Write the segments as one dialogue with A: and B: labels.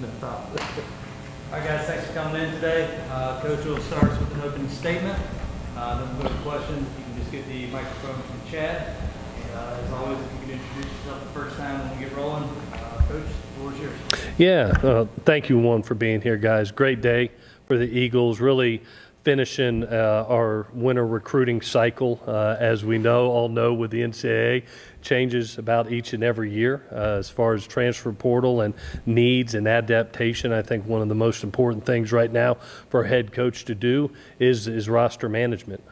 A: No problem. All right, guys, thanks for coming in today. Coach will start us with an opening statement. Then we'll go to questions. You can just get the microphone from Chad. And as always, if you can introduce yourself the first time when we get rolling. Coach, the floor is yours.
B: Yeah, thank you, Juan, for being here, guys. Great day for the Eagles. Really finishing our winter recruiting cycle. As we all know with the NCAA, changes about each and every year as far as transfer portal and needs and adaptation. I think one of the most important things right now for a head coach to do is roster management.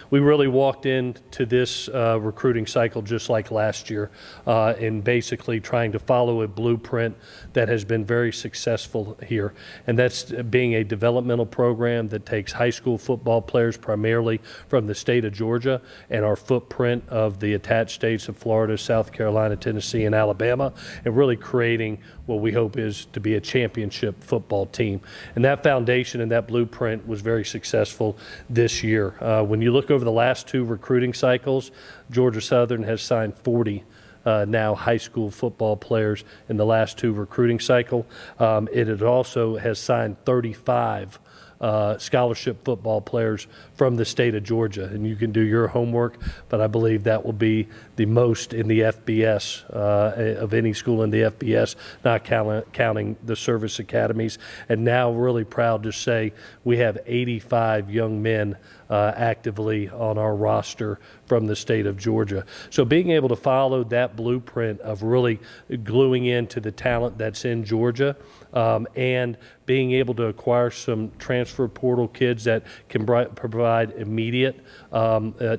B: We really walked into this recruiting cycle just like last year in basically trying to follow a blueprint that has been very successful here, and that's being a developmental program that takes high school football players primarily from the state of Georgia and our footprint of the attached states of Florida, South Carolina, Tennessee, and Alabama, and really creating what we hope is to be a championship football team. And that foundation and that blueprint was very successful this year. When you look over the last two recruiting cycles, Georgia Southern has signed 40 now high school football players in the last two recruiting cycle. It also has signed 35 scholarship football players from the state of Georgia, and you can do your homework, but I believe that will be the most in the FBS of any school in the FBS, not counting the service academies. And now really proud to say we have 85 young men actively on our roster from the state of Georgia. So being able to follow that blueprint of really gluing into the talent that's in Georgia and being able to acquire some transfer portal kids that can provide immediate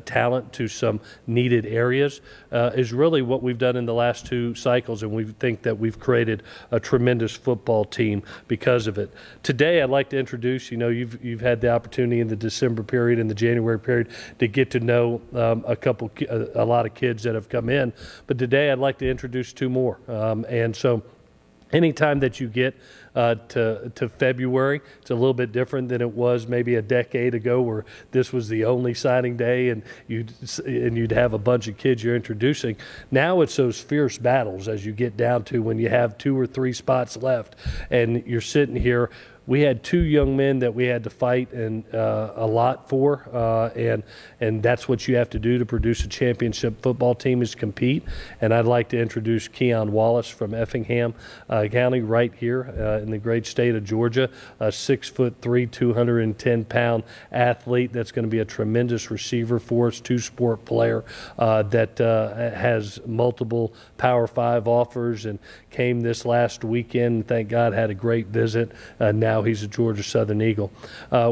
B: talent to some needed areas is really what we've done in the last two cycles, and we think that we've created a tremendous football team because of it. Today, I'd like to introduce, you've had the opportunity in the December period and the January period to get to know a lot of kids that have come in, but today I'd like to introduce two more. And so anytime that you get to February, it's a little bit different than it was maybe a decade ago where this was the only signing day and you'd have a bunch of kids you're introducing. Now it's those fierce battles as you get down to when you have 2 or 3 spots left and you're sitting here. We had 2 young men that we had to fight and a lot for, and that's what you have to do to produce a championship football team is compete. And I'd like to introduce Keon Wallace from Effingham County right here in the great state of Georgia, a 6'3", 210-pound athlete that's going to be a tremendous receiver for us, 2-sport player that has multiple Power 5 offers and came this last weekend. Thank God had a great visit. Now he's a Georgia Southern Eagle.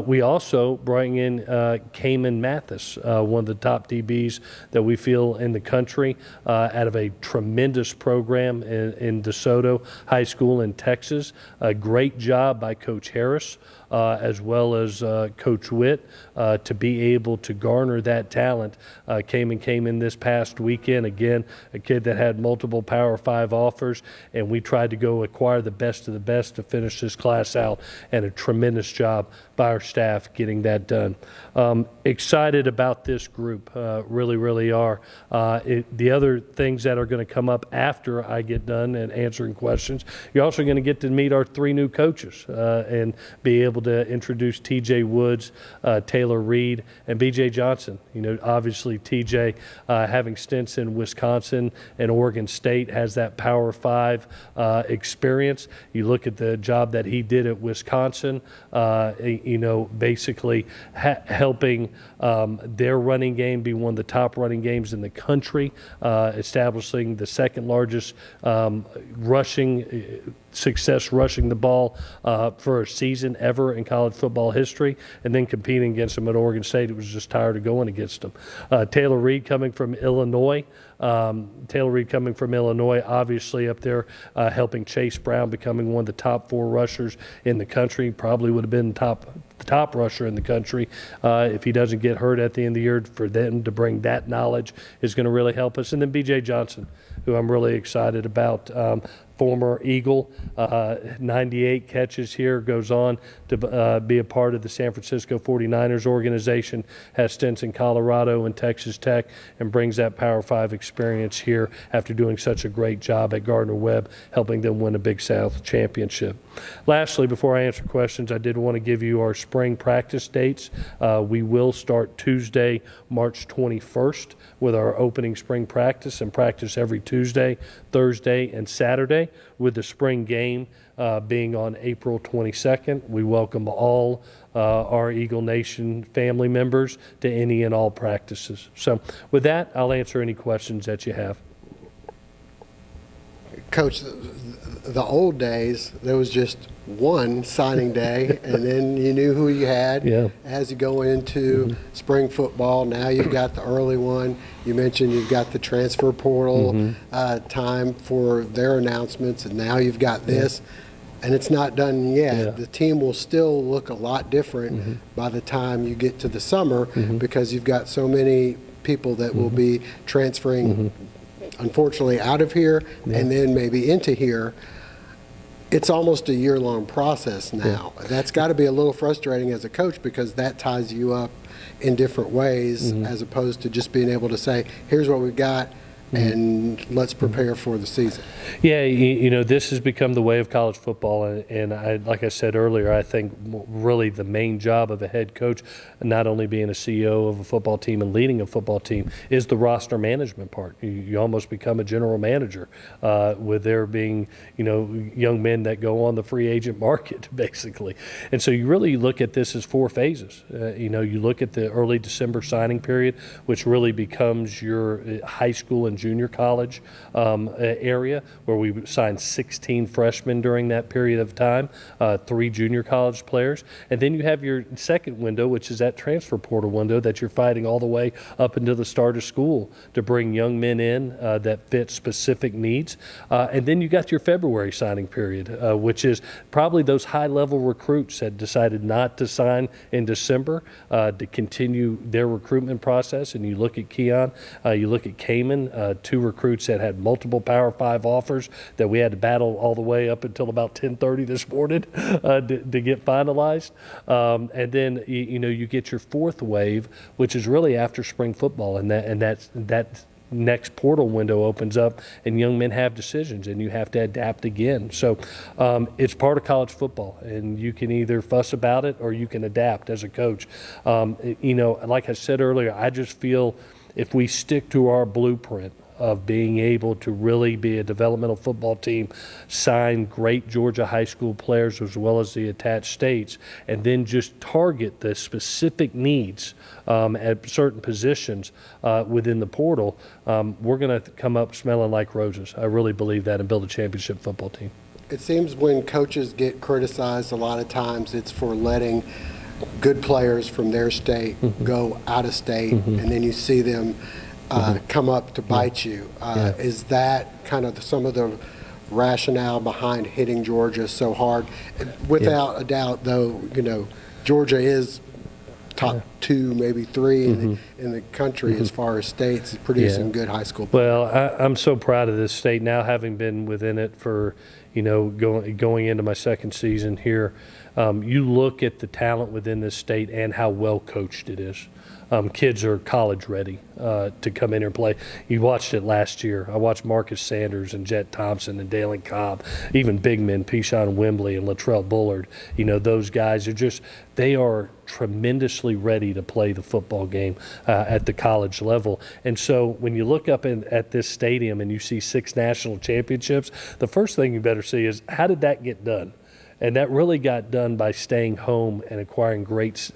B: We also bring in Cayman Mathis, one of the top DBs that we feel in the country, out of a tremendous program in DeSoto High School in Texas. A great job by Coach Harris. As well as Coach Witt, to be able to garner that talent. Came in this past weekend. Again, a kid that had multiple Power 5 offers, and we tried to go acquire the best of the best to finish this class out, and a tremendous job by our staff getting that done. Excited about this group, really are. The other things that are going to come up after I get done and answering questions, you're also going to get to meet our 3 new coaches and be able to introduce TJ Woods, Taylor Reed, and BJ Johnson. Obviously TJ having stints in Wisconsin and Oregon State has that Power 5 experience. You look at the job that he did at Wisconsin, basically helping their running game be one of the top running games in the country, establishing the second largest rushing the ball for a season ever in college football history, and then competing against them at Oregon State. It was just tired of going against them. Taylor Reed coming from Illinois. Obviously up there helping Chase Brown becoming one of the top 4 rushers in the country. Probably would have been top the top rusher in the country. If he doesn't get hurt at the end of the year, for them to bring that knowledge is going to really help us. And then B.J. Johnson, who I'm really excited about. Former Eagle, 98 catches here, goes on to be a part of the San Francisco 49ers organization, has stints in Colorado and Texas Tech, and brings that Power 5 experience here after doing such a great job at Gardner-Webb, helping them win a Big South championship. Lastly, before I answer questions, I did want to give you our spring practice dates. We will start Tuesday, March 21st with our opening spring practice, and practice every Tuesday, Thursday, and Saturday, with the spring game being on April 22nd. We welcome all our Eagle Nation family members to any and all practices. So with that, I'll answer any questions that you have.
C: Coach, the old days, there was just one signing day, and then you knew who you had.
B: Yeah.
C: As you go into spring football, now you've got the early one. You mentioned you've got the transfer portal time for their announcements, and now you've got this. And it's not done yet.
B: Yeah.
C: The team will still look a lot different by the time you get to the summer because you've got so many people that will be transferring, unfortunately, out of here and then maybe into here. It's almost a year-long process now. That's got to be a little frustrating as a coach because that ties you up in different ways as opposed to just being able to say, here's what we've got, and let's prepare for the season.
B: Yeah, you know, this has become the way of college football, and like I said earlier, I think really the main job of a head coach, not only being a CEO of a football team and leading a football team, is the roster management part. You almost become a general manager, with there being, you know, young men that go on the free agent market, basically. And so you really look at this as 4 phases. You know, you look at the early December signing period, which really becomes your high school and junior college area, where we signed 16 freshmen during that period of time, 3 junior college players. And then you have your second window, which is that transfer portal window that you're fighting all the way up until the start of school to bring young men in that fit specific needs. And then you got your February signing period, which is probably those high-level recruits that decided not to sign in December to continue their recruitment process. And you look at Keon, you look at Cayman, 2 recruits that had multiple Power 5 offers that we had to battle all the way up until about 10:30 this morning to get finalized. And then you know, you get your 4th wave, which is really after spring football, and that next portal window opens up, and young men have decisions, and you have to adapt again. So it's part of college football, and you can either fuss about it or you can adapt as a coach. You know, like I said earlier, I just feel if we stick to our blueprint of being able to really be a developmental football team, sign great Georgia high school players as well as the attached states, and then just target the specific needs at certain positions within the portal, we're going to come up smelling like roses. I really believe that, and build a championship football team.
C: It seems when coaches get criticized a lot of times, it's for letting good players from their state go out of state, and then you see them come up to bite you. Is that kind of some of the rationale behind hitting Georgia so hard? Without a doubt, though, you know, Georgia is top 2, maybe 3 in the country as far as states producing good high school players.
B: Well, I'm so proud of this state now, having been within it for, you know, going into my 2nd season here. You look at the talent within this state and how well coached it is. Kids are college ready to come in here and play. You watched it last year. I watched Marcus Sanders and Jet Thompson and Dalen Cobb, even big men, Pishon Wembley and Latrell Bullard. You know, those guys are just, they are tremendously ready to play the football game at the college level. And so when you look up at this stadium and you see 6 national championships, the first thing you better see is, how did that get done? And that really got done by staying home and acquiring great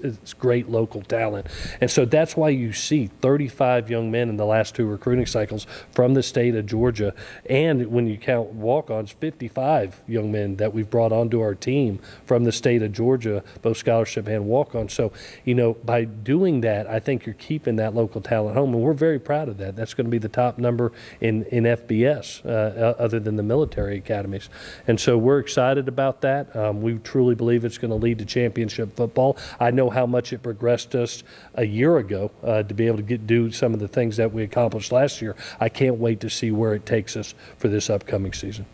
B: local talent. And so that's why you see 35 young men in the last 2 recruiting cycles from the state of Georgia. And when you count walk-ons, 55 young men that we've brought onto our team from the state of Georgia, both scholarship and walk-on. So, you know, by doing that, I think you're keeping that local talent home. And we're very proud of that. That's going to be the top number in FBS, other than the military academies. And so we're excited about that. We truly believe it's going to lead to championship football. I know how much it progressed us a year ago to be able to do some of the things that we accomplished last year. I can't wait to see where it takes us for this upcoming season.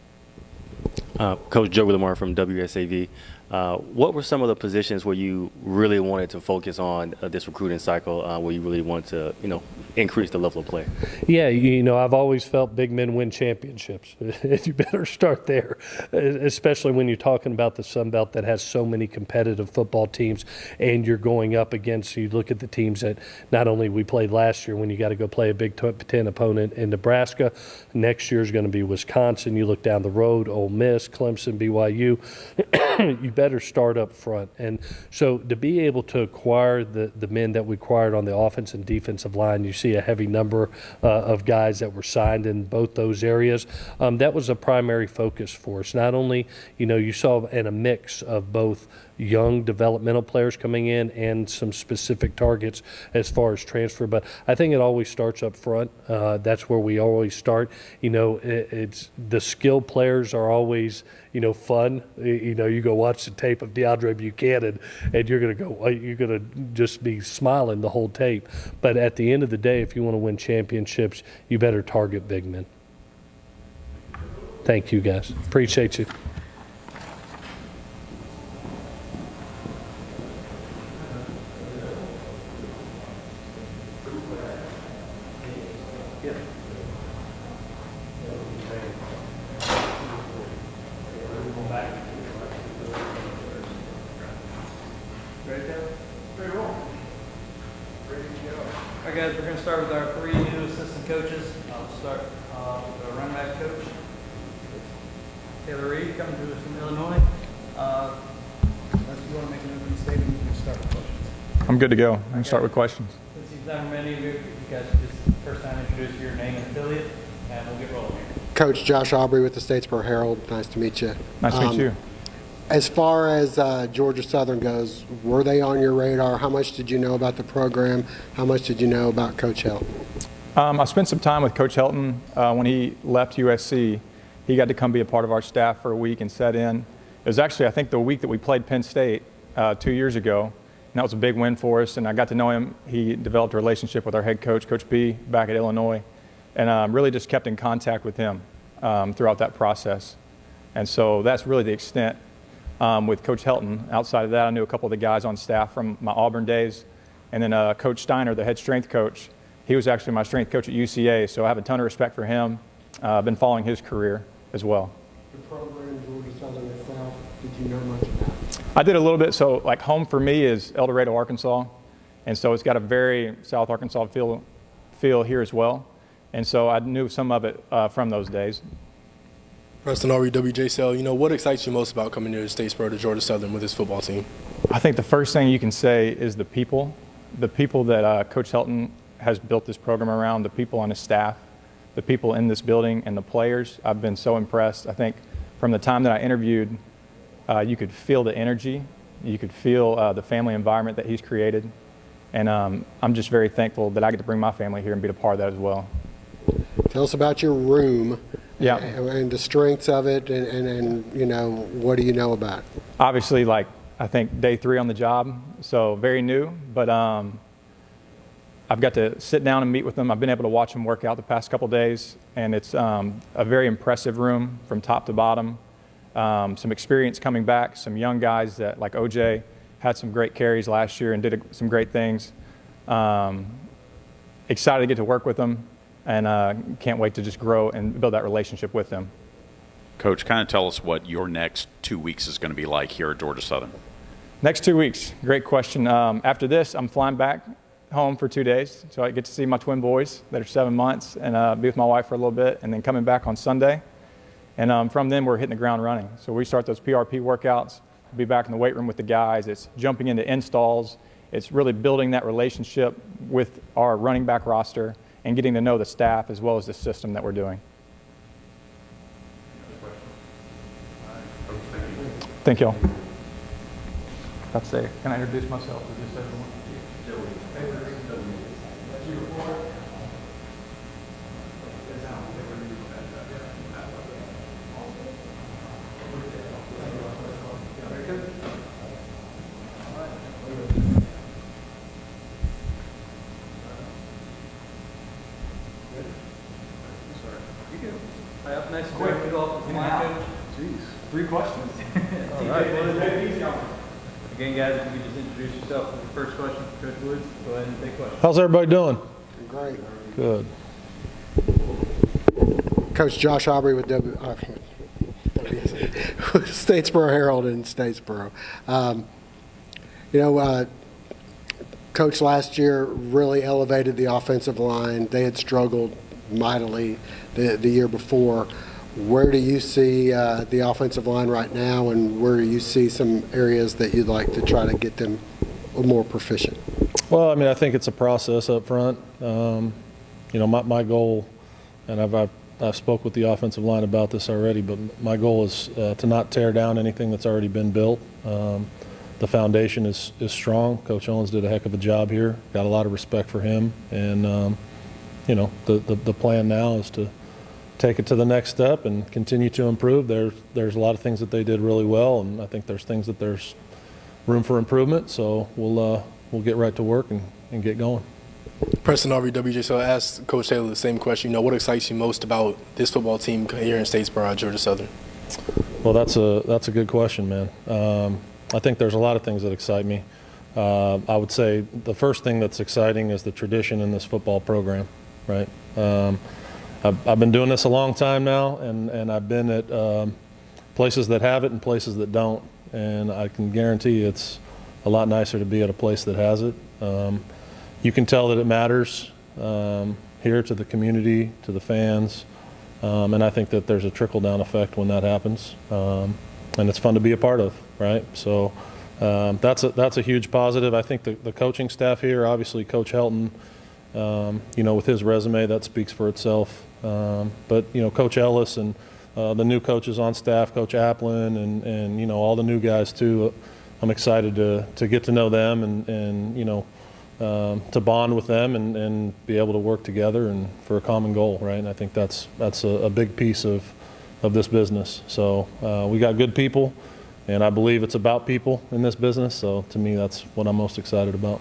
D: Coach Joe Lamar from WSAV. What were some of the positions where you really wanted to focus on this recruiting cycle, where you really wanted to, increase the level of play?
B: Yeah, I've always felt big men win championships. You better start there, especially when you're talking about the Sun Belt that has so many competitive football teams, and you're going up against, you look at the teams that not only we played last year when you got to go play a Big Ten opponent in Nebraska, next year is going to be Wisconsin. You look down the road, Ole Miss, Clemson, BYU. You better start up front. And so to be able to acquire the men that we acquired on the offense and defensive line, you see a heavy number of guys that were signed in both those areas. That was a primary focus for us. Not only, you saw in a mix of both young developmental players coming in and some specific targets as far as transfer, but I think it always starts up front. That's where we always start. It's the skill players are always fun. You go watch the tape of DeAndre Buchanan and you're going to just be smiling the whole tape. But at the end of the day, if you want to win championships, you better target big men. Thank you, guys. Appreciate you.
A: All right, guys, we're going to start with our 3 new assistant coaches. I'll start with our running back coach, Taylor Reed, coming to us from Illinois. Unless you want to make an opening statement, you can start with questions.
E: I'm good to go. I'm going to start with questions.
A: Since you've done many of you guys just first time introduce your name and affiliate, and we'll get rolling here.
C: Coach Josh Aubrey with the Statesboro Herald. Nice to meet you.
E: Nice to meet you.
C: As far as Georgia Southern goes, were they on your radar? How much did you know about the program? How much did you know about Coach Helton?
E: I spent some time with Coach Helton when he left USC. He got to come be a part of our staff for a week and set in. It was actually, I think, the week that we played Penn State 2 years ago. And that was a big win for us, and I got to know him. He developed a relationship with our head coach, Coach B, back at Illinois, and really just kept in contact with him throughout that process. And so that's really the extent with Coach Helton. Outside of that, I knew a couple of the guys on staff from my Auburn days. And then Coach Steiner, the head strength coach, he was actually my strength coach at UCA, so I have a ton of respect for him. I've been following his career as well.
C: The program, Georgia Southern itself, did you know much about?
E: I did a little bit. So, like, home for me is El Dorado, Arkansas. And so it's got a very South Arkansas feel here as well. And so I knew some of it from those days.
F: Preston Aubrey, WJSL. What excites you most about coming here to Statesboro to Georgia Southern with this football team?
E: I think the first thing you can say is the people that Coach Helton has built this program around, the people on his staff, the people in this building, and the players. I've been so impressed. I think from the time that I interviewed, you could feel the energy. You could feel the family environment that he's created. And I'm just very thankful that I get to bring my family here and be a part of that as well.
C: Tell us about your room.
E: Yeah.
C: And the strengths of it, and what do you know about it?
E: Obviously, I think day 3 on the job, so very new, but I've got to sit down and meet with them. I've been able to watch them work out the past couple days, and it's a very impressive room from top to bottom. Some experience coming back, some young guys that, like OJ, had some great carries last year and did some great things. Excited to get to work with them. And can't wait to just grow and build that relationship with them.
G: Coach, kind of tell us what your next 2 weeks is going to be like here at Georgia Southern.
E: Next 2 weeks, great question. After this, I'm flying back home for 2 days, so I get to see my twin boys that are 7 months and be with my wife for a little bit, and then coming back on Sunday. And from then, we're hitting the ground running. So we start those PRP workouts, we'll be back in the weight room with the guys. It's jumping into installs. It's really building that relationship with our running back roster and getting to know the staff as well as the system that we're doing. Thank you all. That's it. Can I introduce myself to just everyone?
A: All right. Again, guys, if you could just introduce yourself with the first question for Coach Woods. Go ahead and take questions.
H: How's everybody doing?
C: Great.
H: Good.
C: Coach Josh Aubrey with Statesboro Herald in Statesboro. Coach last year really elevated the offensive line. They had struggled mightily the year before. Where do you see the offensive line right now, and where do you see some areas that you'd like to try to get them more proficient?
H: Well, I mean, I think it's a process up front. My goal, and I've spoke with the offensive line about this already, but my goal is to not tear down anything that's already been built. The foundation is strong. Coach Owens did a heck of a job here. Got a lot of respect for him, and the plan now is to take it to the next step and continue to improve. There's a lot of things that they did really well, and I think there's things that there's room for improvement. So we'll get right to work and get going.
F: Preston Aubrey, WJSL, asked Coach Taylor the same question. What excites you most about this football team here in Statesboro at Georgia Southern?
H: Well, that's a good question, man. I think there's a lot of things that excite me. I would say the first thing that's exciting is the tradition in this football program, right? I've been doing this a long time now, and I've been at places that have it and places that don't, and I can guarantee it's a lot nicer to be at a place that has it. You can tell that it matters here to the community, to the fans, and I think that there's a trickle-down effect when that happens, and it's fun to be a part of, right? So that's a huge positive. I think the coaching staff here, obviously Coach Helton, with his resume, that speaks for itself. But Coach Ellis and the new coaches on staff, Coach Applin, and all the new guys too. I'm excited to get to know them and to bond with them and be able to work together and for a common goal, right? And I think that's a big piece of this business. So we got good people, and I believe it's about people in this business. So to me, that's what I'm most excited about.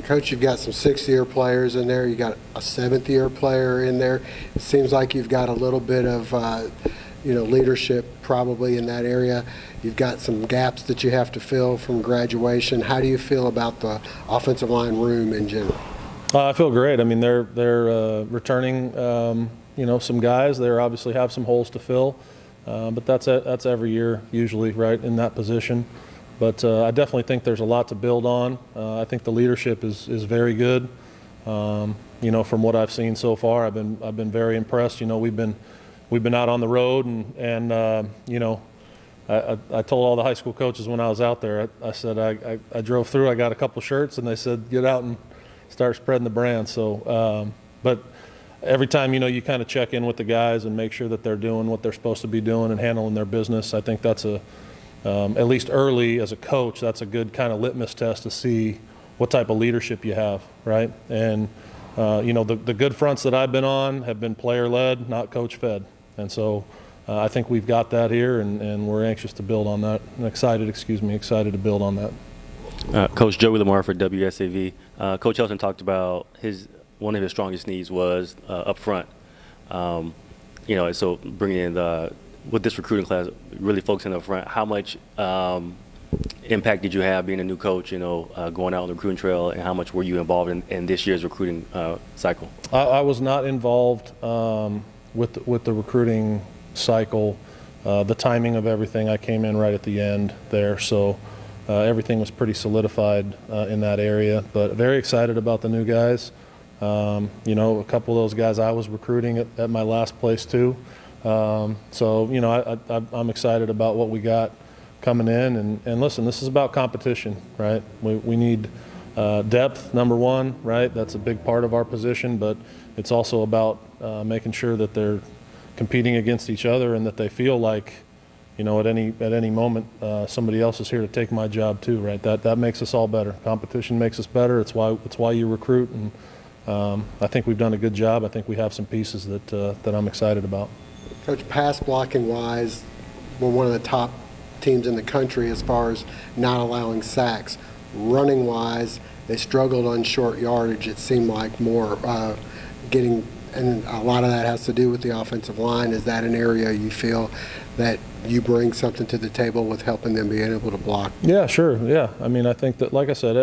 C: Coach, you've got some sixth-year players in there. You got a seventh-year player in there. It seems like you've got a little bit of, leadership probably in that area. You've got some gaps that you have to fill from graduation. How do you feel about the offensive line room in general?
H: I feel great. I mean, they're returning, some guys. They obviously have some holes to fill, but that's every year usually, right, in that position. But I definitely think there's a lot to build on. I think the leadership is very good. From what I've seen so far, I've been very impressed. We've been out on the road, and I told all the high school coaches when I was out there, I said I drove through, I got a couple shirts, and they said get out and start spreading the brand. So, but every time you kind of check in with the guys and make sure that they're doing what they're supposed to be doing and handling their business. I think that's at least early as a coach, that's a good kind of litmus test to see what type of leadership you have, right? And the good fronts that I've been on have been player-led, not coach-fed. And so I think we've got that here, and we're anxious to build on that. And excited to build on that.
D: Coach Joey Lamar for WSAV. Coach Helton talked about one of his strongest needs was up front. So bringing in with this recruiting class, really focusing up front. How much impact did you have being a new coach? Going out on the recruiting trail, and how much were you involved in this year's recruiting cycle?
H: I was not involved with the recruiting cycle. The timing of everything, I came in right at the end there, so everything was pretty solidified in that area. But very excited about the new guys. A couple of those guys I was recruiting at my last place too. I'm excited about what we got coming in. And listen, this is about competition, right? We need depth, number one, right? That's a big part of our position, but it's also about making sure that they're competing against each other and that they feel like, at any moment somebody else is here to take my job too, right? That makes us all better. Competition makes us better. It's why you recruit, and I think we've done a good job. I think we have some pieces that I'm excited about.
C: Coach, pass blocking wise, we're one of the top teams in the country as far as not allowing sacks. Running wise, they struggled on short yardage. It seemed like more getting And a lot of that has to do with the offensive line. Is that an area you feel that you bring something to the table with helping them being able to block?
H: Yeah, sure. Yeah. I mean, I think that, like I said,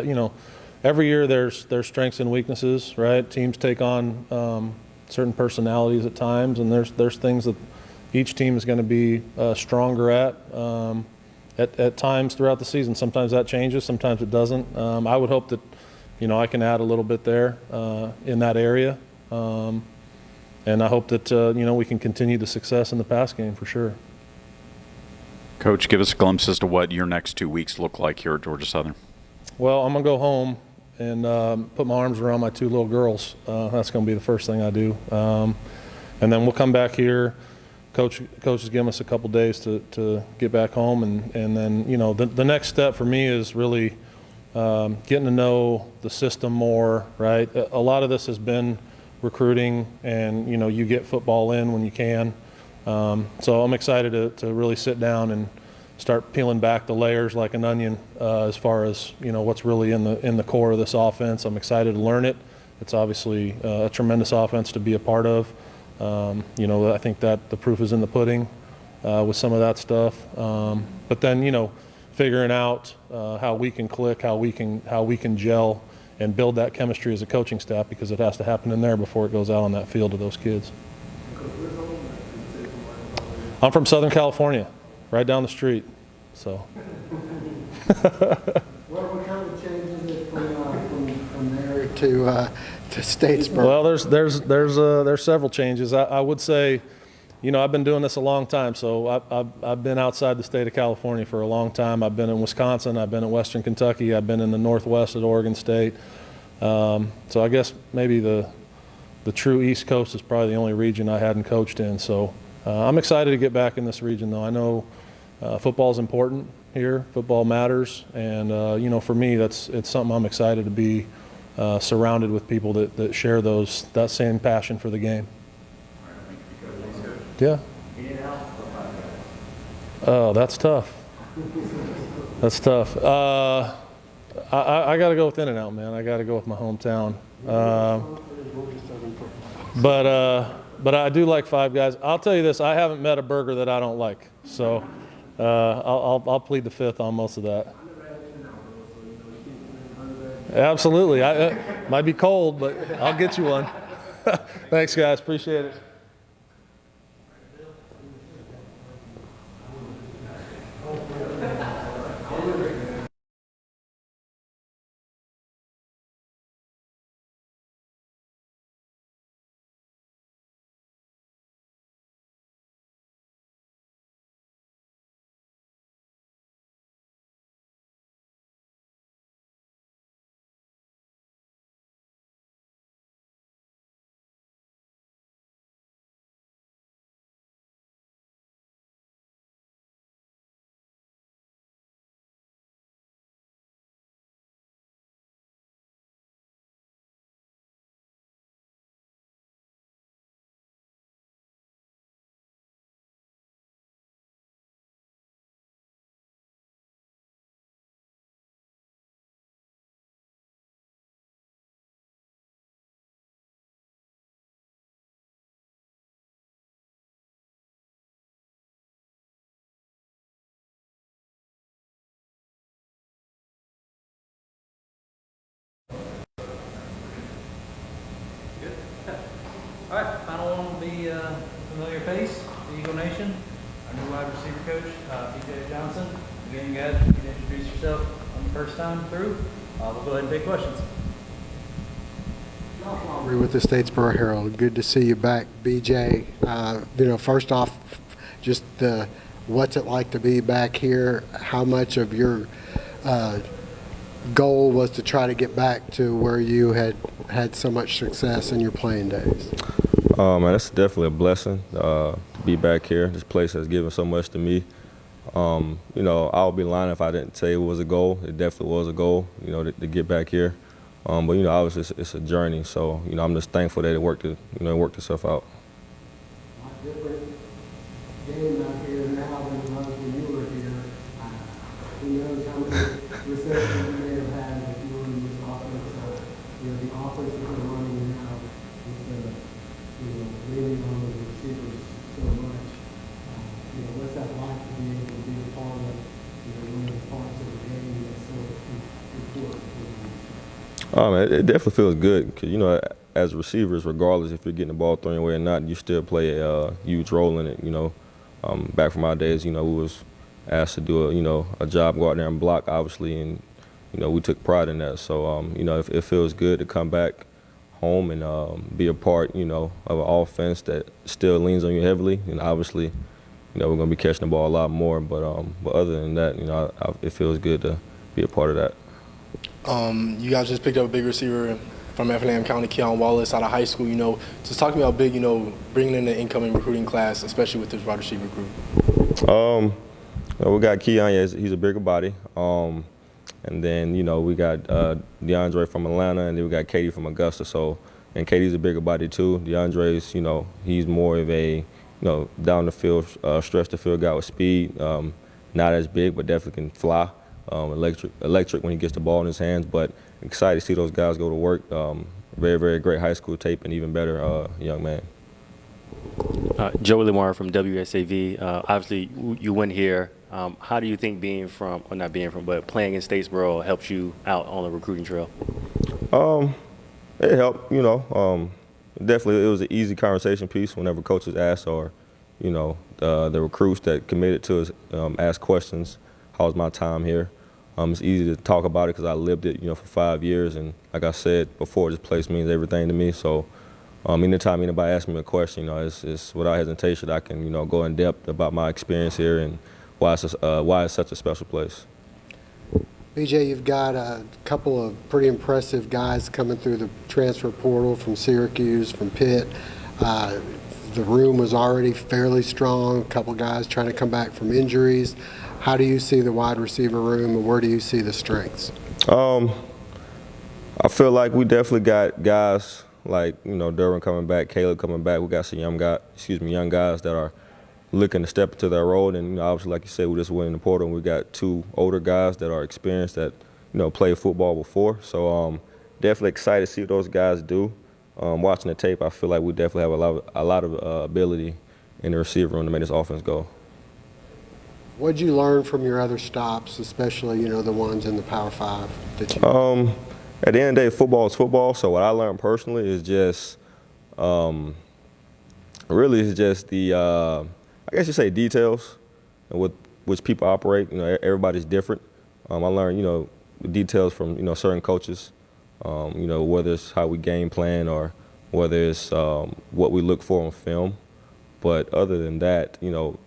H: every year there's strengths and weaknesses, right? Teams take on certain personalities at times, and there's things that each team is going to be stronger at times throughout the season. Sometimes that changes, sometimes it doesn't. I would hope that, I can add a little bit there in that area. And I hope that, we can continue the success in the pass game for sure.
G: Coach, give us a glimpse as to what your next 2 weeks look like here at Georgia Southern.
H: Well, I'm going to go home and put my arms around my 2 little girls. That's going to be the first thing I do. And then we'll come back here. Coach has given us a couple days to get back home. And then, the next step for me is really getting to know the system more, right? A lot of this has been recruiting, and you get football in when you can. So I'm excited to really sit down and start peeling back the layers like an onion as far as what's really in the core of this offense. I'm excited to learn it. It's obviously a tremendous offense to be a part of. I think that the proof is in the pudding with some of that stuff. But then figuring out how we can click, how we can gel and build that chemistry as a coaching staff, because it has to happen in there before it goes out on that field to those kids. I'm from Southern California, right down the street. So.
C: What kind of changes it from there to Statesboro?
H: Well, there's several changes. I would say, I've been doing this a long time, so I've been outside the state of California for a long time. I've been in Wisconsin, I've been in Western Kentucky, I've been in the Northwest at Oregon State. So I guess maybe the true East Coast is probably the only region I hadn't coached in. So I'm excited to get back in this region, though. I know football is important here. Football matters, and for me, it's something I'm excited to be surrounded with people that share that same passion for the game. Yeah. Oh, that's tough. That's tough. I got to go with In-N-Out, man. I got to go with my hometown. But I do like Five Guys. I'll tell you this: I haven't met a burger that I don't like. So I'll plead the fifth on most of that. Absolutely. Might be cold, but I'll get you one. Thanks, guys. Appreciate it.
A: All right, final one will be familiar face, the Eagle Nation, our new wide receiver coach, BJ Johnson. Again, guys, you can introduce yourself on the first time through. We'll go ahead and take questions.
C: With the Statesboro Herald. Good to see you back, BJ. First off, just what's it like to be back here? How much of your goal was to try to get back to where you had so much success in your playing days?
I: Man, it's definitely a blessing to be back here. This place has given so much to me. I would be lying if I didn't say it was a goal. It definitely was a goal, to get back here. But obviously it's a journey. So I'm just thankful that it worked itself out.
C: Different game out here now than it was when you were here. Who knows how many receptions you may have had if you were in this offense. The offense that you're running now,
I: It definitely feels good because, you know, as receivers, regardless if you're getting the ball thrown away or not, you still play a huge role in it, you know. Back from our days, you know, we was asked to do a job, go out there and block, obviously, and, you know, we took pride in that. So, you know, it feels good to come back home and be a part, you know, of an offense that still leans on you heavily. And obviously, you know, we're going to be catching the ball a lot more. But other than that, you know, it feels good to be a part of that.
F: You guys just picked up a big receiver from Effingham County, Keon Wallace, out of high school. You know, just talk to me about big, you know, bringing in the incoming recruiting class, especially with this wide receiver group.
I: We got Keon. Yeah, he's a bigger body. And then, you know, we got DeAndre from Atlanta, and then we got Katie from Augusta. So, and Katie's a bigger body too. DeAndre's, you know, he's more of a, you know, down the field, stretch the field guy with speed. Not as big, but definitely can fly. Electric when he gets the ball in his hands. But excited to see those guys go to work. Very, very great high school tape, and even better young man.
D: Joey Lamar from WSAV. Obviously, you went here. How do you think but playing in Statesboro helps you out on the recruiting trail?
I: It helped, you know. Definitely, it was an easy conversation piece whenever coaches ask, or, you know, the recruits that committed to us ask questions. How was my time here? It's easy to talk about it because I lived it, you know, for 5 years. And like I said before, this place means everything to me. So anytime anybody asks me a question, you know, it's without hesitation I can, you know, go in depth about my experience here and why it's such a special place.
C: BJ, you've got a couple of pretty impressive guys coming through the transfer portal from Syracuse, from Pitt. The room was already fairly strong, a couple guys trying to come back from injuries. How do you see the wide receiver room, and where do you see the strengths?
I: I feel like we definitely got guys like, you know, Derwin coming back, Caleb coming back. We got some young guys that are looking to step into their role. And, you know, obviously, like you said, we just went in the portal, and we got 2 older guys that are experienced that, you know, played football before. So definitely excited to see what those guys do. Watching the tape, I feel like we definitely have a lot of ability in the receiver room to make this offense go.
C: What did you learn from your other stops, especially, you know, the ones in the Power 5 that you
I: At the end of the day, football is football. So what I learned personally is just really is just the I guess you say details and with which people operate. You know, everybody's different. I learned, you know, details from, you know, certain coaches. You know, whether it's how we game plan or whether it's what we look for on film. But other than that, you know,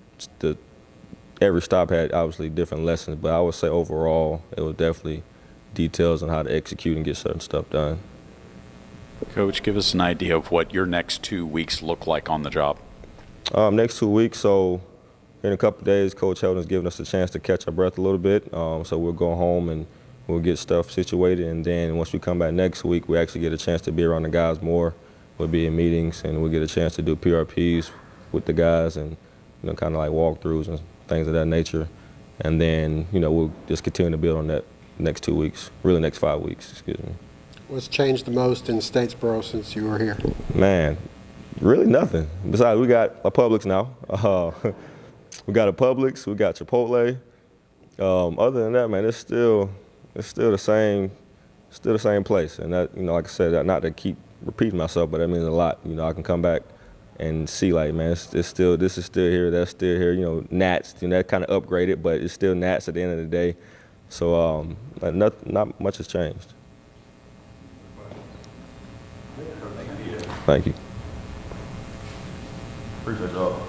I: every stop had obviously different lessons. But I would say overall, it was definitely details on how to execute and get certain stuff done.
G: Coach, give us an idea of what your next 2 weeks look like on the job.
I: Next 2 weeks, so in a couple of days, Coach Helton's giving us a chance to catch our breath a little bit. So we'll go home and we'll get stuff situated, and then once we come back next week, we actually get a chance to be around the guys more. We'll be in meetings, and we'll get a chance to do PRPs with the guys and, you know, kind of like walkthroughs and things of that nature. And then, you know, we'll just continue to build on that next 2 weeks, really next 5 weeks, excuse me.
C: What's changed the most in Statesboro since you were here?
I: Man, really nothing. Besides, we got a Publix now. We got a Publix, we got Chipotle. Other than that, man, it's still the same place. And that, you know, like I said, not to keep repeating myself, but that means a lot. You know, I can come back and see, like, man, this is still here, that's still here. You know, Nats, you know, that kind of upgraded, but it's still Nats at the end of the day. So not much has changed. Thank you.
J: Appreciate y'all.